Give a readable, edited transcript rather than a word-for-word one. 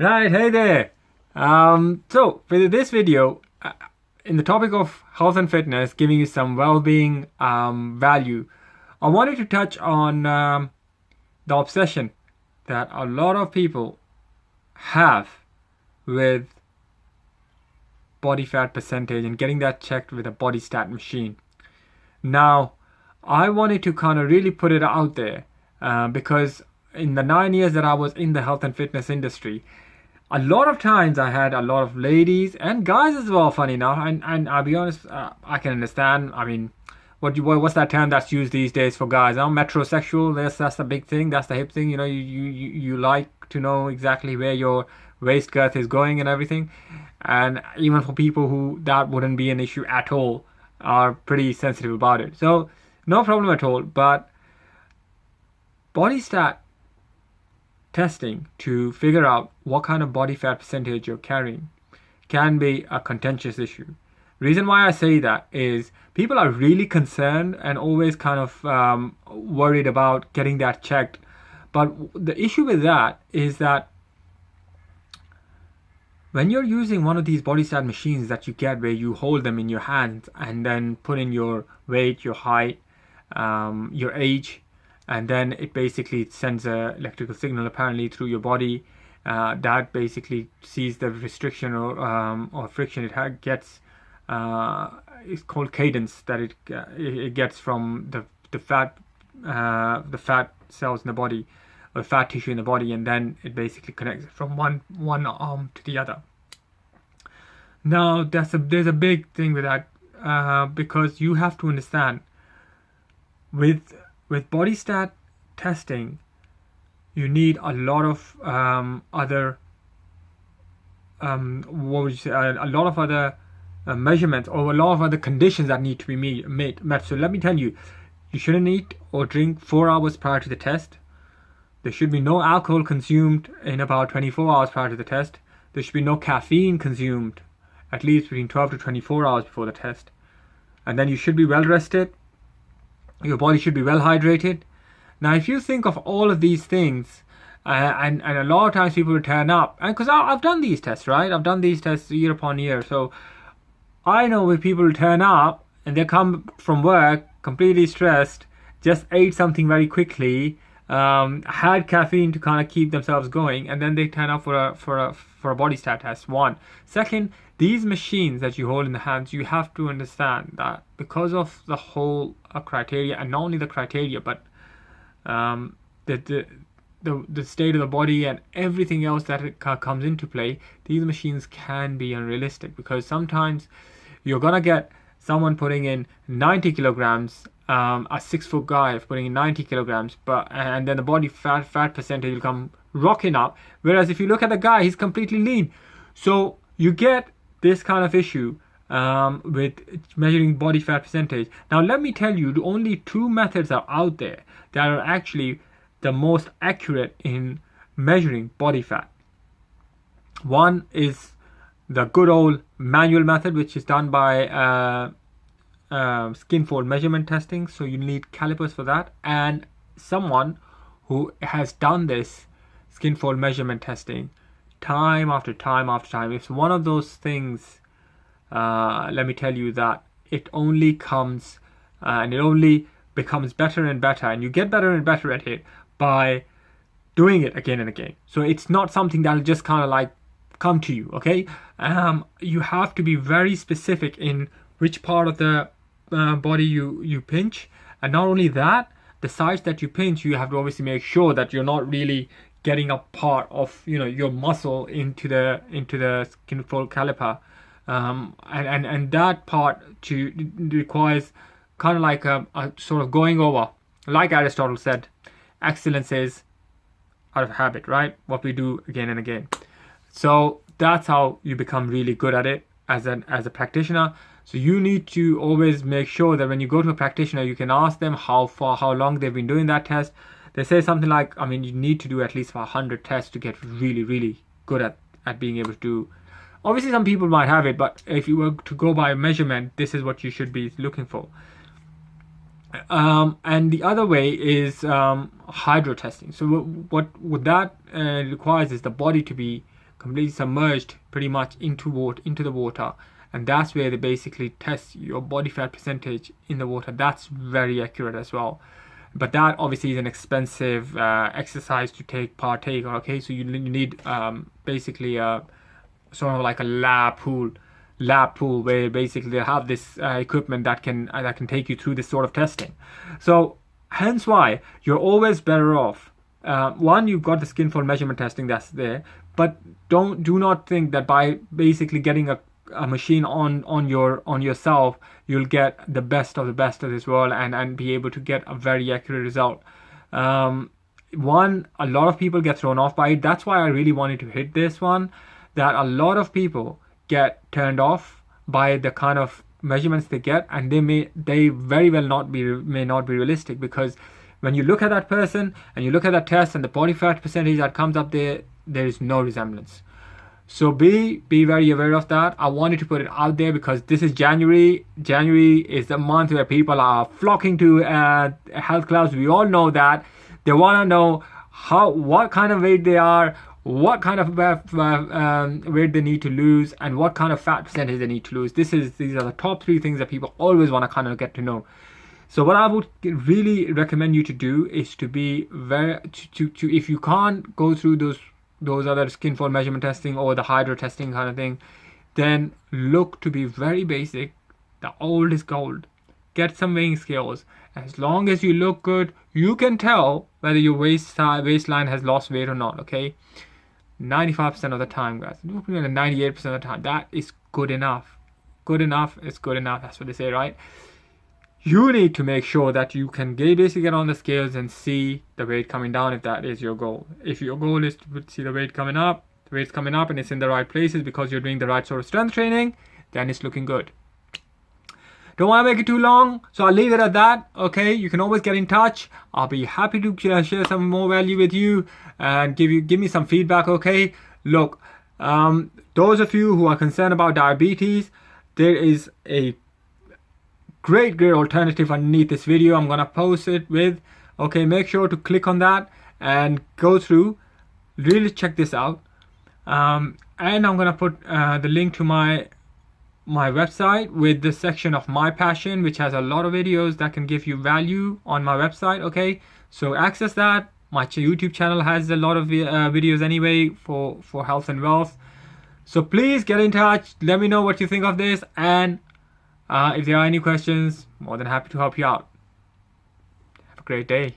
Right, hey there. So for this video, in the topic of health and fitness, giving you some well-being value, I wanted to touch on the obsession that a lot of people have with body fat percentage and getting that checked with a body stat machine. Now, I wanted to kind of really put it out there because in the 9 years that I was in the health and fitness industry, a lot of times I had a lot of ladies and guys as well, funny enough, and I'll be honest, I can understand. I mean, what's that term that's used these days for guys? Metrosexual. That's the big thing. That's the hip thing. You like to know exactly where your waist girth is going and everything. And even for people who that wouldn't be an issue at all, are pretty sensitive about it. So no problem at all. But body stat testing to figure out what kind of body fat percentage you're carrying can be a contentious issue. Reason why I say that is people are really concerned and always kind of worried about getting that checked. But the issue with that is that when you're using one of these body stat machines that you get where you hold them in your hands and then put in your weight, your height, your age, and then it basically sends a electrical signal apparently through your body that basically sees the restriction or friction it gets. It's called cadence that it gets from the fat cells in the body or fat tissue in the body, and then it basically connects from one arm to the other. Now there's a big thing with that because you have to understand with body stat testing, you need a lot of other a lot of other measurements or a lot of other conditions that need to be met. So let me tell you, you shouldn't eat or drink 4 hours prior to the test. There should be no alcohol consumed in about 24 hours prior to the test. There should be no caffeine consumed at least between 12 to 24 hours before the test. And then you should be well rested. Your body should be well hydrated. Now, if you think of all of these things, and a lot of times people will turn up, and because I've done these tests, right? I've done these tests year upon year, so I know when people turn up and they come from work completely stressed, just ate something very quickly, had caffeine to kind of keep themselves going, and then they turn up for a body stat test. One. Second, these machines that you hold in the hands, you have to understand that because of the whole criteria, and not only the criteria, but the state of the body and everything else that comes into play, these machines can be unrealistic because sometimes you're gonna get someone putting in 90 kilograms, a 6-foot guy putting in 90 kilograms, and then the body fat percentage will come rocking up. Whereas if you look at the guy, he's completely lean. So you get this kind of issue with measuring body fat percentage. Now let me tell you, only 2 methods are out there that are actually the most accurate in measuring body fat. One is the good old manual method, which is done by skin fold measurement testing. So you need calipers for that, and someone who has done this skin fold measurement testing time after time after time. It's one of those things, let me tell you, that it only comes and it only becomes better and better, and you get better and better at it by doing it again and again. So it's not something that'll just kind of like come to you, okay? You have to be very specific in which part of the body you pinch, and not only that, the size that you pinch, you have to obviously make sure that you're not really getting a part of your muscle into the skin fold caliper, and that part requires kind of like a sort of going over, like Aristotle said, excellence is out of habit, right? What we do again and again. So that's how you become really good at it as a practitioner. So you need to always make sure that when you go to a practitioner, you can ask them how long they've been doing that test. They say something like, I mean, you need to do at least 100 tests to get really, really good at being able to do. Obviously, some people might have it, but if you were to go by measurement, this is what you should be looking for. And the other way is hydro testing. So what that requires is the body to be completely submerged pretty much into the water, and that's where they basically test your body fat percentage in the water. That's very accurate as well, but that obviously is an expensive exercise to partake. Okay, so you need basically a sort of like a lab pool where basically they have this equipment that can take you through this sort of testing. So hence why you're always better off. One, you've got the skinfold measurement testing that's there, but do not think that by basically getting a machine on yourself you'll get the best of this world and be able to get a very accurate result. One, a lot of people get thrown off by it. That's why I really wanted to hit this one, that a lot of people get turned off by the kind of measurements they get, and they very well may not be realistic, because when you look at that person and you look at that test and the body fat percentage that comes up there is no resemblance. So be very aware of that. I wanted to put it out there because this is January. January is the month where people are flocking to health clubs. We all know that. They want to know what kind of weight they are, what kind of weight they need to lose, and what kind of fat percentage they need to lose. These are the top 3 things that people always want to kind of get to know. So what I would really recommend you to do is to be if you can't go through those other skinfold measurement testing or the hydro testing kind of thing, then look to be very basic. The old is gold. Get some weighing scales. As long as you look good, you can tell whether your waistline has lost weight or not. Okay, 95% of the time, guys, 98% of the time, that is good enough. Good enough is good enough. That's what they say, right? You need to make sure that you can basically get on the scales and see the weight coming down if that is your goal. If your goal is to see the weight coming up, and it's in the right places because you're doing the right sort of strength training, then it's looking good. Don't want to make it too long, so I'll leave it at that. Okay, you can always get in touch. I'll be happy to share some more value with you and give me some feedback. Okay, look, those of you who are concerned about diabetes, there is a great alternative underneath this video. I'm gonna post it with. Okay, make sure to click on that and go through, really check this out, and I'm gonna put the link to my website with the section of my passion, which has a lot of videos that can give you value on my website. Okay, so access that. My YouTube channel has a lot of videos anyway for health and wealth. So please get in touch, let me know what you think of this, and if there are any questions, more than happy to help you out. Have a great day.